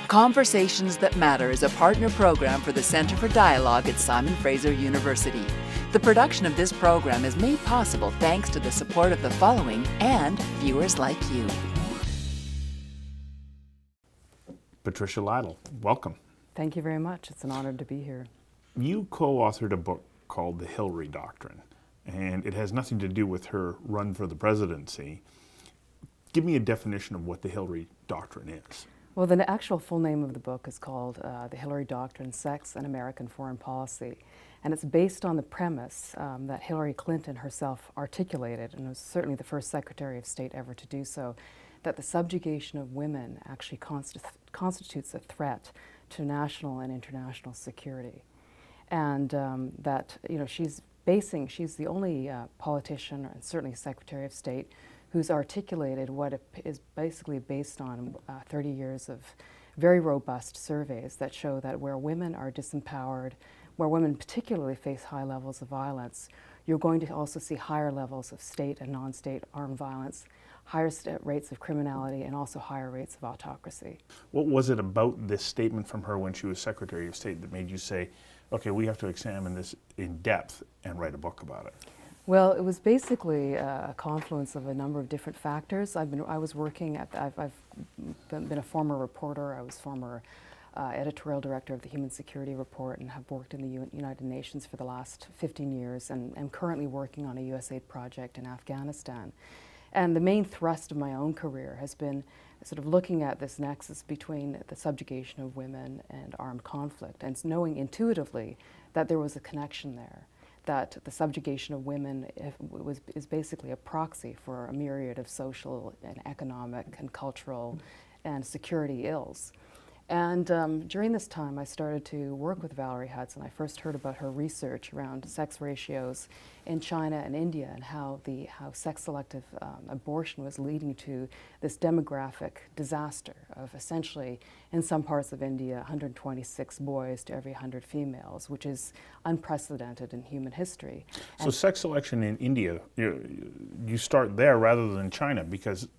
Conversations That Matter is a partner program for the Center for Dialogue at Simon Fraser University. The production of this program is made possible thanks to the support of the following and viewers like you. Patricia Leidl, welcome. Thank you very much. It's an honor to be here. You co-authored a book called The Hillary Doctrine, and it has nothing to do with her run for the presidency. Give me a definition of what the Hillary Doctrine is. Well, the actual full name of the book is called The Hillary Doctrine, Sex and American Foreign Policy. And it's based on the premise that Hillary Clinton herself articulated, and was certainly the first Secretary of State ever to do so, that the subjugation of women actually constitutes a threat to national and international security. And that, she's the only politician, and certainly Secretary of State, who's articulated what is basically based on 30 years of very robust surveys that show that where women are disempowered, where women particularly face high levels of violence, you're going to also see higher levels of state and non-state armed violence, higher rates of criminality, and also higher rates of autocracy. What was it about this statement from her when she was Secretary of State that made you say, okay, we have to examine this in depth and write a book about it? Well, it was basically a confluence of a number of different factors. I've been a former reporter. I was former editorial director of the Human Security Report and have worked in the United Nations for the last 15 years, and am currently working on a USAID project in Afghanistan. And the main thrust of my own career has been sort of looking at this nexus between the subjugation of women and armed conflict, and knowing intuitively that there was a connection there, that the subjugation of women is basically a proxy for a myriad of social and economic and cultural and security ills. And during this time, I started to work with Valerie Hudson. I first heard about her research around sex ratios in China and India, and how sex-selective abortion was leading to this demographic disaster of essentially, in some parts of India, 126 boys to every 100 females, which is unprecedented in human history. So sex selection in India, you start there rather than China, because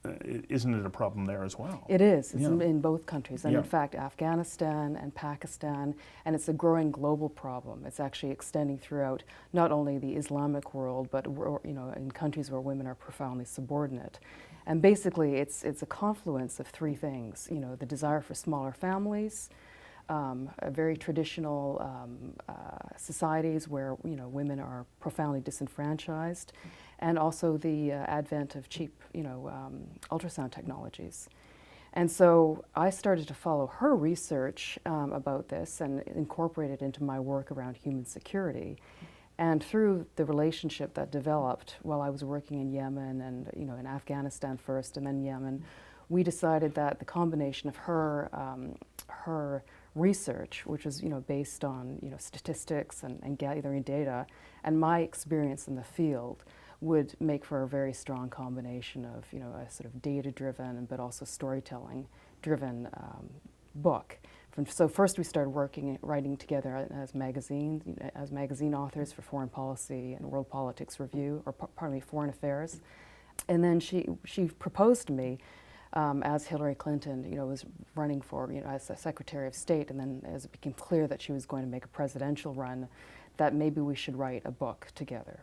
isn't it a problem there as well? It is. It's in both countries, and Yeah. in fact, Afghanistan and Pakistan, and it's a growing global problem. It's actually extending throughout not only the Islamic world, but in countries where women are profoundly subordinate. And basically, it's a confluence of three things: the desire for smaller families, a very traditional societies where women are profoundly disenfranchised, and also the advent of cheap ultrasound technologies. And so I started to follow her research about this and incorporate it into my work around human security. And through the relationship that developed while I was working in Yemen and in Afghanistan first and then Yemen, we decided that the combination of her research, which was based on statistics and gathering data, and my experience in the field, would make for a very strong combination of a sort of data-driven but also storytelling-driven book. So first we started writing together as magazine authors for Foreign Policy and World Politics Review, or pardon me, Foreign Affairs. And then she proposed to me as Hillary Clinton, was running for, as a Secretary of State, and then as it became clear that she was going to make a presidential run, that maybe we should write a book together.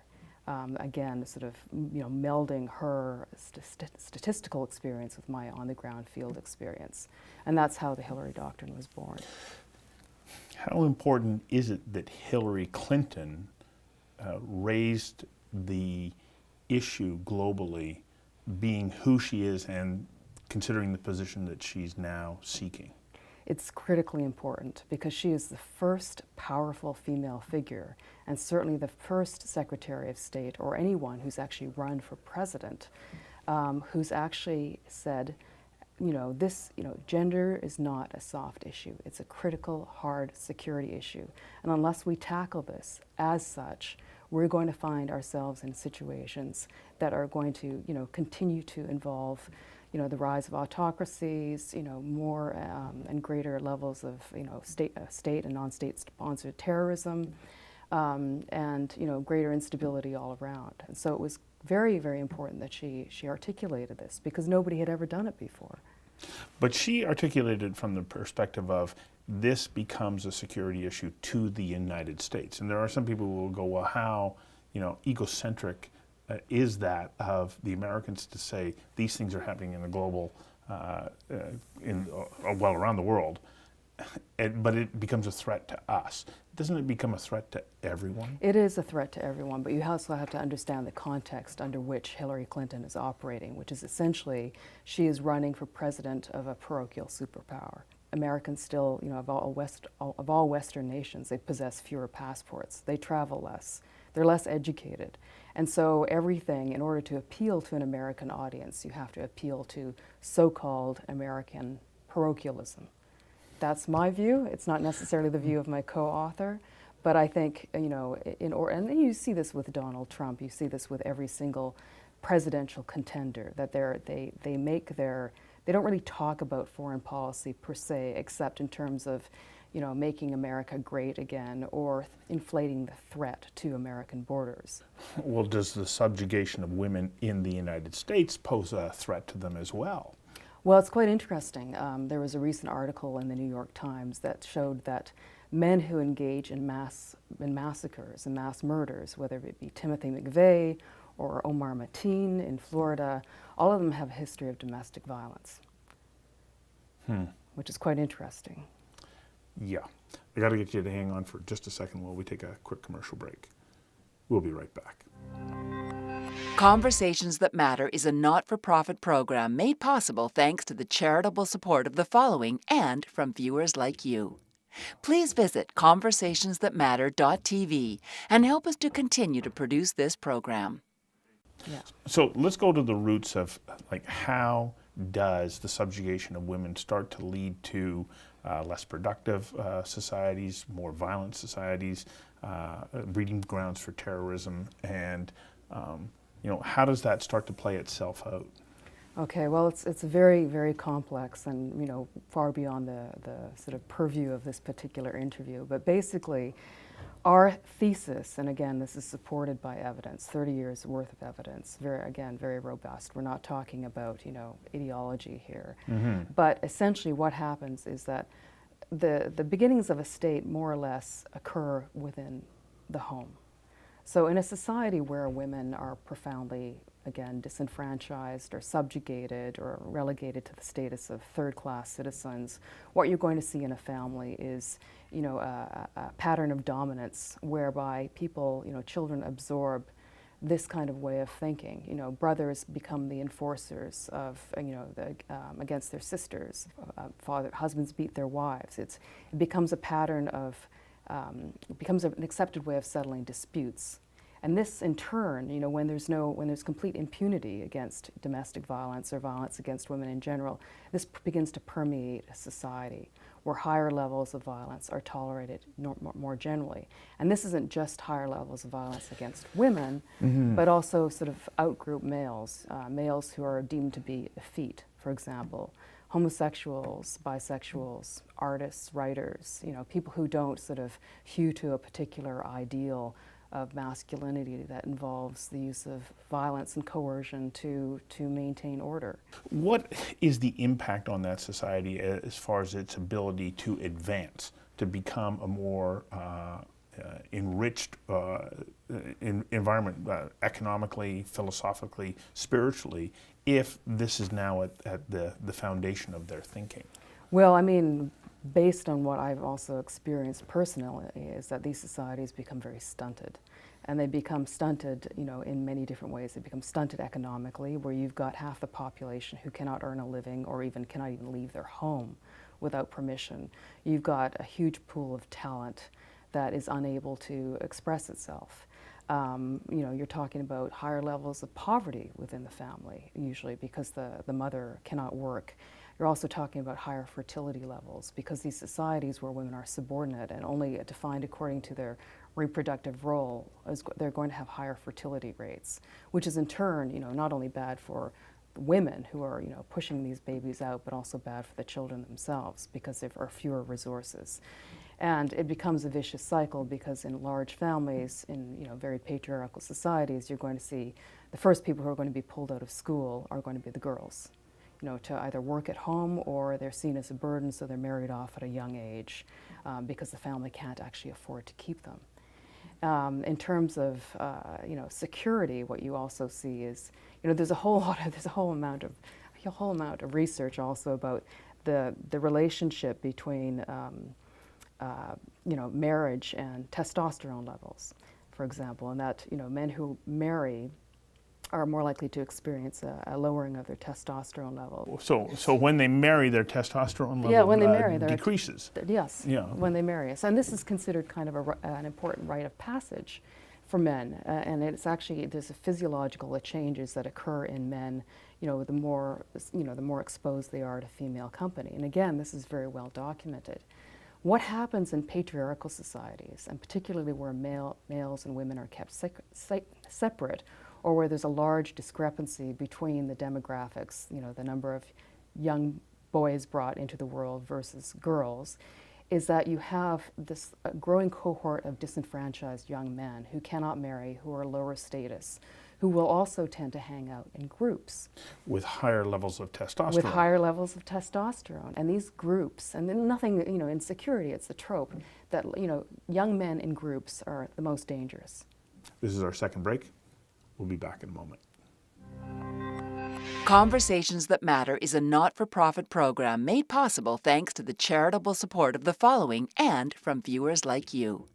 Again, sort of melding her statistical experience with my on-the-ground field experience. And that's how the Hillary Doctrine was born. How important is it that Hillary Clinton raised the issue globally, being who she is and considering the position that she's now seeking? It's critically important because she is the first powerful female figure, and certainly the first Secretary of State, or anyone who's actually run for president, who's actually said, gender is not a soft issue. It's a critical, hard security issue. And unless we tackle this as such, we're going to find ourselves in situations that are going to, continue to involve the rise of autocracies, more and greater levels of, state and non-state sponsored terrorism, and greater instability all around. And so it was very, very important that she articulated this, because nobody had ever done it before. But she articulated from the perspective of this becomes a security issue to the United States. And there are some people who will go, well, how, egocentric is that of the Americans to say these things are happening in the global, around the world, but it becomes a threat to us. Doesn't it become a threat to everyone? It is a threat to everyone, but you also have to understand the context under which Hillary Clinton is operating, which is essentially she is running for president of a parochial superpower. Americans still, of all Western nations, they possess fewer passports. They travel less. They're less educated. And so everything, in order to appeal to an American audience, you have to appeal to so-called American parochialism. That's my view. It's not necessarily the view of my co-author, but I think, and you see this with Donald Trump, you see this with every single presidential contender, that they don't really talk about foreign policy per se, except in terms of, making America great again or inflating the threat to American borders. Well, does the subjugation of women in the United States pose a threat to them as well? Well, it's quite interesting. There was a recent article in the New York Times that showed that men who engage in massacres and mass murders, whether it be Timothy McVeigh or Omar Mateen in Florida, all of them have a history of domestic violence, which is quite interesting. Yeah. I got to get you to hang on for just a second while we take a quick commercial break. We'll be right back. Conversations That Matter is a not-for-profit program made possible thanks to the charitable support of the following and from viewers like you. Please visit conversationsthatmatter.tv and help us to continue to produce this program. Yeah. So let's go to the roots of how does the subjugation of women start to lead to less productive societies, more violent societies, breeding grounds for terrorism, and how does that start to play itself out? Okay, well, it's very, very complex and, far beyond the sort of purview of this particular interview. But basically, our thesis, and again, this is supported by evidence, 30 years worth of evidence, very robust. We're not talking about, ideology here. Mm-hmm. But essentially what happens is that the beginnings of a state more or less occur within the home. So in a society where women are profoundly, again, disenfranchised or subjugated or relegated to the status of third-class citizens, what you're going to see in a family is, a pattern of dominance whereby people, children absorb this kind of way of thinking. Brothers become the enforcers of, against their sisters. Husbands beat their wives. It becomes a pattern of it becomes an accepted way of settling disputes. And this, in turn, when there's complete impunity against domestic violence or violence against women in general, this begins to permeate a society where higher levels of violence are tolerated more generally. And this isn't just higher levels of violence against women, but also sort of outgroup males, males who are deemed to be effete, for example. Homosexuals, bisexuals, artists, writers, people who don't sort of hew to a particular ideal of masculinity that involves the use of violence and coercion to maintain order. What is the impact on that society as far as its ability to advance, to become a more enriched environment, economically, philosophically, spiritually, if this is now at the foundation of their thinking? Well, I mean, based on what I've also experienced personally, is that these societies become very stunted. And they become stunted, in many different ways. They become stunted economically, where you've got half the population who cannot earn a living or cannot even leave their home without permission. You've got a huge pool of talent that is unable to express itself. You're talking about higher levels of poverty within the family, usually because the mother cannot work. You're also talking about higher fertility levels because these societies where women are subordinate and only defined according to their reproductive role, they're going to have higher fertility rates, which is in turn, not only bad for women who are, pushing these babies out, but also bad for the children themselves because there are fewer resources. And it becomes a vicious cycle because in large families, in very patriarchal societies, you're going to see the first people who are going to be pulled out of school are going to be the girls. to either work at home, or they're seen as a burden, so they're married off at a young age because the family can't actually afford to keep them. In terms of security, what you also see is there's a whole amount of research also about the relationship between marriage and testosterone levels, for example, and that men who marry are more likely to experience a lowering of their testosterone level. So when they marry, their testosterone level when they marry, decreases. Yes, when they marry. So, and this is considered kind of an important rite of passage for men, and it's actually, there's a physiological changes that occur in men, the more exposed they are to female company. And again, this is very well documented. What happens in patriarchal societies, and particularly where males and women are kept separate, or where there's a large discrepancy between the demographics, the number of young boys brought into the world versus girls, is that you have this growing cohort of disenfranchised young men who cannot marry, who are lower status, who will also tend to hang out in groups. With higher levels of testosterone. With higher levels of testosterone. And these groups, and then nothing, insecurity, it's the trope that, young men in groups are the most dangerous. This is our second break. We'll be back in a moment. Conversations That Matter is a not-for-profit program made possible thanks to the charitable support of the following and from viewers like you.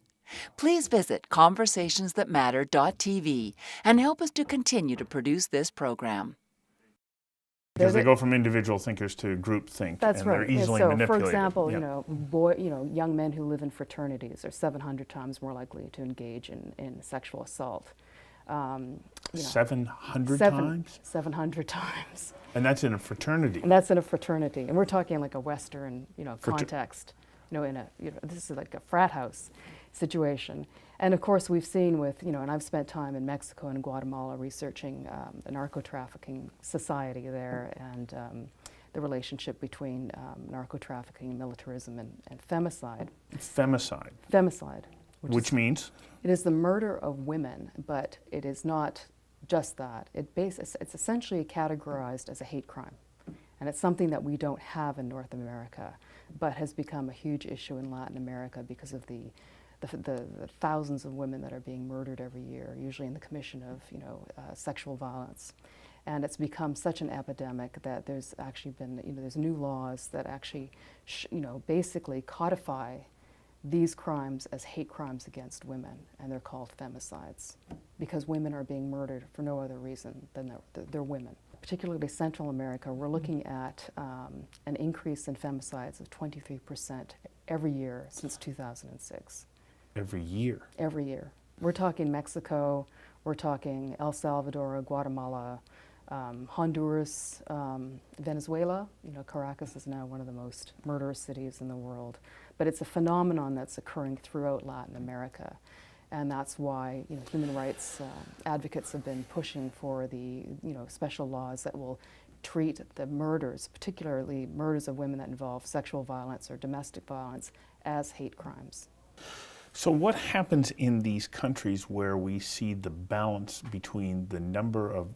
Please visit conversationsthatmatter.tv and help us to continue to produce this program. Because they go from individual thinkers to group think, That's and right. they're easily so, manipulated. for example, young men who live in fraternities are 700 times more likely to engage in sexual assault. 700 times? 700 times. And that's in a fraternity. And that's in a fraternity. And we're talking like a Western, context. This is like a frat house situation. And of course we've seen with, and I've spent time in Mexico and Guatemala researching the narco-trafficking society there, and the relationship between narco-trafficking, militarism, and femicide. Femicide. Femicide. Which means? It is the murder of women, but it is not just that. It's essentially categorized as a hate crime. And it's something that we don't have in North America, but has become a huge issue in Latin America because of the thousands of women that are being murdered every year, usually in the commission of sexual violence. And it's become such an epidemic that there's actually been, there's new laws that actually, basically codify these crimes as hate crimes against women, and they're called femicides because women are being murdered for no other reason than they're women. Particularly Central America, we're looking at an increase in femicides of 23% every year since 2006. Every year? Every year. We're talking Mexico, we're talking El Salvador, Guatemala, Honduras, Venezuela. Caracas is now one of the most murderous cities in the world. But it's a phenomenon that's occurring throughout Latin America. And that's why human rights advocates have been pushing for the special laws that will treat the murders, particularly murders of women that involve sexual violence or domestic violence, as hate crimes. So what happens in these countries where we see the balance between the number of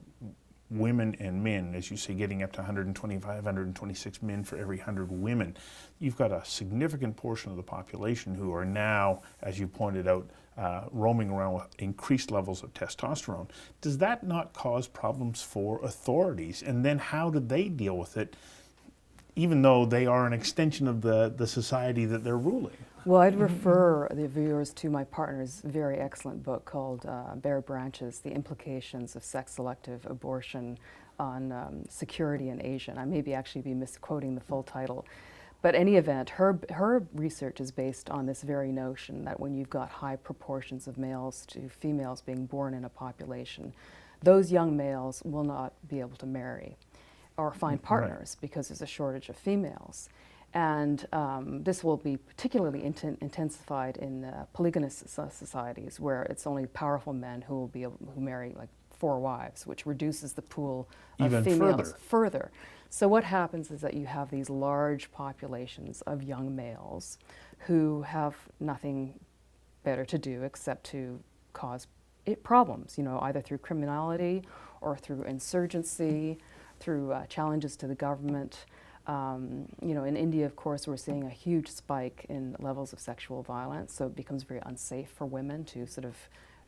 women and men, as you say, getting up to 125, 126 men for every 100 women? You've got a significant portion of the population who are now, as you pointed out, roaming around with increased levels of testosterone. Does that not cause problems for authorities? And then how do they deal with it, even though they are an extension of the society that they're ruling? Well, I'd refer the viewers to my partner's very excellent book called Bare Branches, The Implications of Sex-Selective Abortion on Security in Asia. And I may actually be misquoting the full title. But in any event, her research is based on this very notion that when you've got high proportions of males to females being born in a population, those young males will not be able to marry or find partners because there's a shortage of females. And this will be particularly intensified in polygamous societies where it's only powerful men who will be able, who marry like 4 wives, which reduces the pool of even females further. So what happens is that you have these large populations of young males who have nothing better to do except to cause problems, either through criminality or through insurgency through challenges to the government. You know, in India, of course, we're seeing a huge spike in levels of sexual violence, so it becomes very unsafe for women to sort of,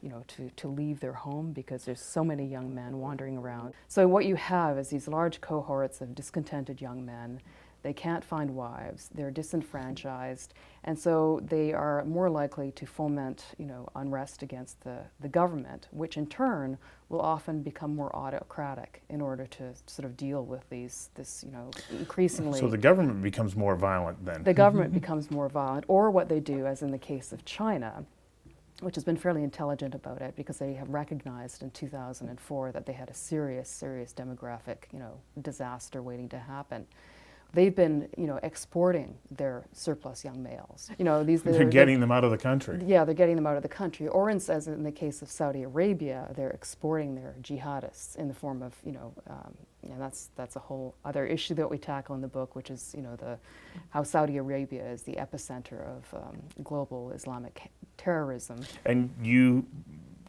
you know, to leave their home because there's so many young men wandering around. So what you have is these large cohorts of discontented young men. They can't find wives, they're disenfranchised, and so they are more likely to foment, you know, unrest against the government, which in turn will often become more autocratic in order to sort of deal with this, you know, increasingly... So the government becomes more violent then? The government becomes more violent, or what they do, as in the case of China, which has been fairly intelligent about it because they have recognized in 2004 that they had a serious, serious demographic, you know, disaster waiting to happen. They've been, you know, exporting their surplus young males. You know, they're getting them out of the country. Yeah, they're getting them out of the country. Or as in the case of Saudi Arabia, they're exporting their jihadists in the form of, you know, and that's a whole other issue that we tackle in the book, which is, you know, how Saudi Arabia is the epicenter of global Islamic terrorism. And you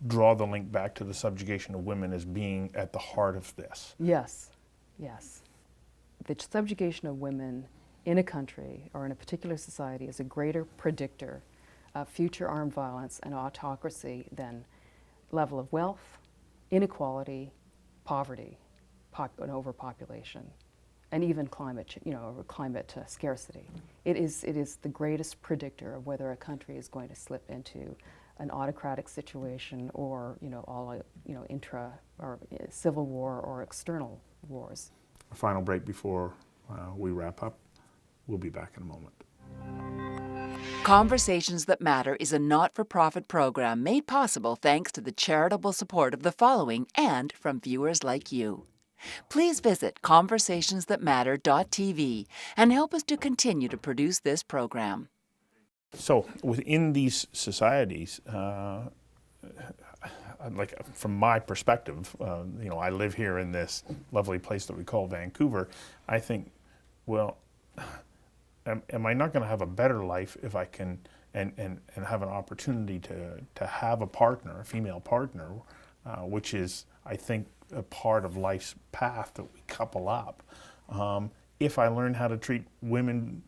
draw the link back to the subjugation of women as being at the heart of this. Yes, yes. The subjugation of women in a country or in a particular society is a greater predictor of future armed violence and autocracy than level of wealth, inequality, poverty, and overpopulation, and even climate scarcity. It is the greatest predictor of whether a country is going to slip into an autocratic situation or, you know, intra or civil war or external wars. A final break before we wrap up. We'll be back in a moment. Conversations That Matter is a not-for-profit program made possible thanks to the charitable support of the following and from viewers like you. Please visit conversationsthatmatter.tv and help us to continue to produce this program. So within these societies, like from my perspective, you know, I live here in this lovely place that we call Vancouver. I think, well, am I not going to have a better life if I can and have an opportunity to have a partner, a female partner, which is, I think, a part of life's path that we couple up. If I learn how to treat women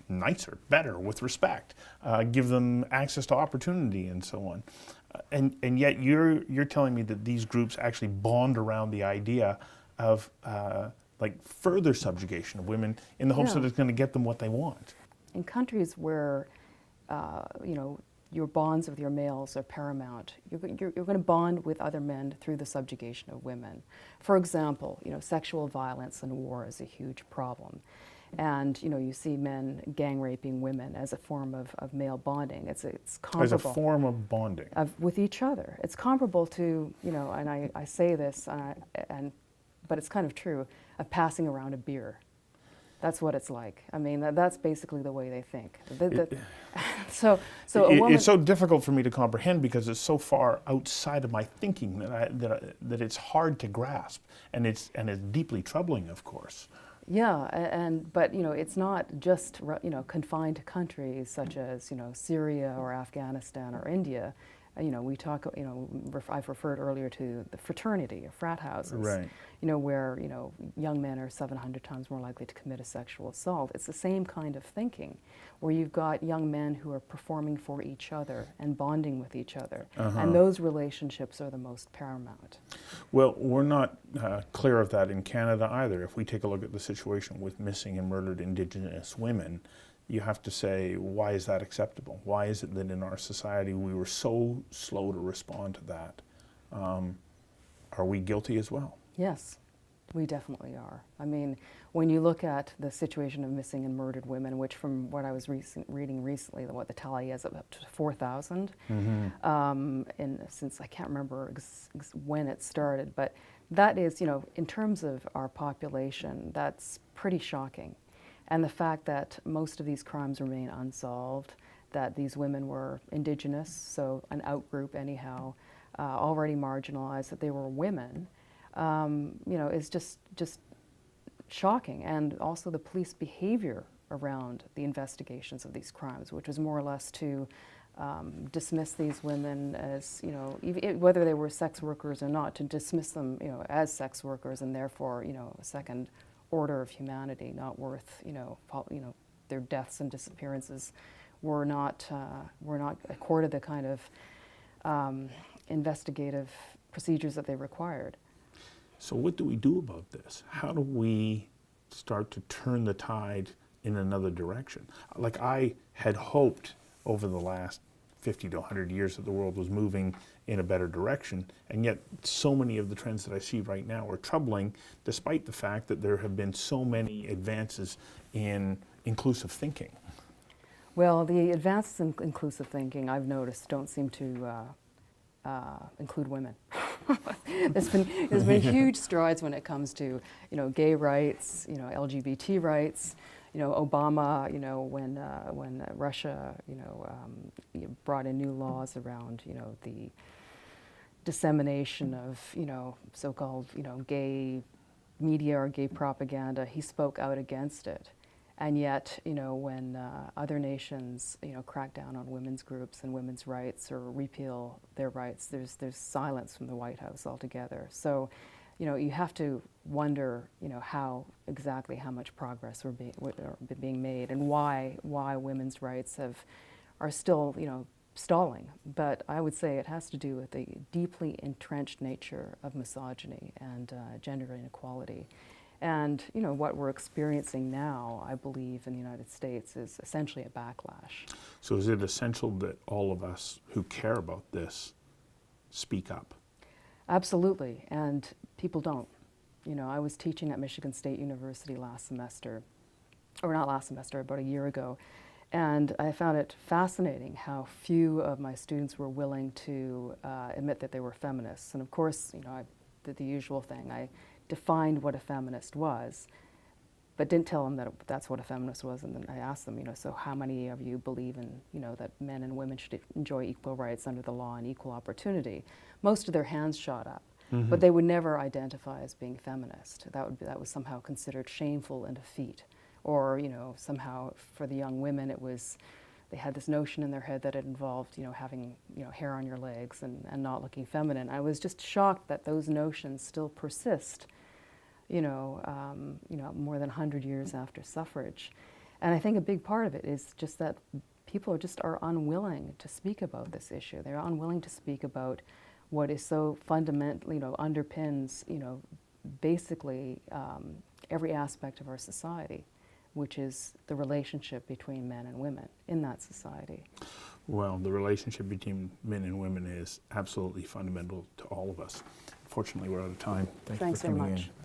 nicer, better, with respect, give them access to opportunity and so on. And yet you're telling me that these groups actually bond around the idea of like further subjugation of women in the hopes that it's going to get them what they want. In countries where you know, your bonds with your males are paramount, you're going to bond with other men through the subjugation of women. For example, you know, sexual violence in war is a huge problem. And, you know, you see men gang raping women as a form of male bonding. It's comparable. As a form of bonding. With each other. It's comparable to, you know, and I say this, but it's kind of true, of passing around a beer. That's what it's like. I mean, that's basically the way they think. So a woman, it's so difficult for me to comprehend because it's so far outside of my thinking that it's hard to grasp, and it's deeply troubling, of course. Yeah, but you know, it's not just, you know, confined to countries such as, you know, Syria or Afghanistan or India. You know, we talk, you know, I've referred earlier to the fraternity or frat houses, right. You know, where, you know, young men are 700 times more likely to commit a sexual assault. It's the same kind of thinking, where you've got young men who are performing for each other and bonding with each other, and those relationships are the most paramount. Well, we're not clear of that in Canada either. If we take a look at the situation with missing and murdered Indigenous women, you have to say, why is that acceptable? Why is it that in our society we were so slow to respond to that? Are we guilty as well? Yes, we definitely are. I mean, when you look at the situation of missing and murdered women, which from what I was reading recently, the tally is up to 4,000, and since I can't remember when it started, but that is, you know, in terms of our population, that's pretty shocking. And the fact that most of these crimes remain unsolved, that these women were Indigenous, so an outgroup anyhow, already marginalized, that they were women, you know, is just shocking. And also the police behavior around the investigations of these crimes, which was more or less to dismiss these women as, you know, whether they were sex workers or not, to dismiss them, you know, as sex workers and therefore, you know, a second order of humanity, not worth, you know, their deaths and disappearances were not accorded the kind of investigative procedures that they required. So what do we do about this? How do we start to turn the tide in another direction? Like, I had hoped over the last 50 to 100 years that the world was moving in a better direction, and yet so many of the trends that I see right now are troubling, despite the fact that there have been so many advances in inclusive thinking. Well, the advances in inclusive thinking, I've noticed, don't seem to include women. There's been huge strides when it comes to, you know, gay rights, you know, LGBT rights. You know, Obama, you know, when Russia, you know, brought in new laws around, you know, the dissemination of, you know, so-called, you know, gay media or gay propaganda, he spoke out against it. And yet, you know, when other nations, you know, crack down on women's groups and women's rights or repeal their rights, there's silence from the White House altogether. So, you know, you have to wonder, you know, how much progress are being made, and why women's rights are still, you know, stalling. But I would say it has to do with the deeply entrenched nature of misogyny and gender inequality. And, you know, what we're experiencing now, I believe, in the United States is essentially a backlash. So is it essential that all of us who care about this speak up? Absolutely, and people don't. You know, I was teaching at Michigan State University last semester, or not last semester, about a year ago, and I found it fascinating how few of my students were willing to admit that they were feminists. And of course, you know, I did the usual thing. I defined what a feminist was, but didn't tell them that that's what a feminist was. And then I asked them, you know, so how many of you believe in, you know, that men and women should enjoy equal rights under the law and equal opportunity? Most of their hands shot up, but they would never identify as being feminist. That was somehow considered shameful and a feat. Or, you know, somehow for the young women they had this notion in their head that it involved, you know, having, you know, hair on your legs and not looking feminine. I was just shocked that those notions still persist, you know, more than 100 years after suffrage. And I think a big part of it is just that people are unwilling to speak about this issue. They're unwilling to speak about what is so fundamentally, you know, underpins, you know, basically every aspect of our society, which is the relationship between men and women in that society. Well, the relationship between men and women is absolutely fundamental to all of us. Unfortunately, we're out of time. Thanks for very coming much. in.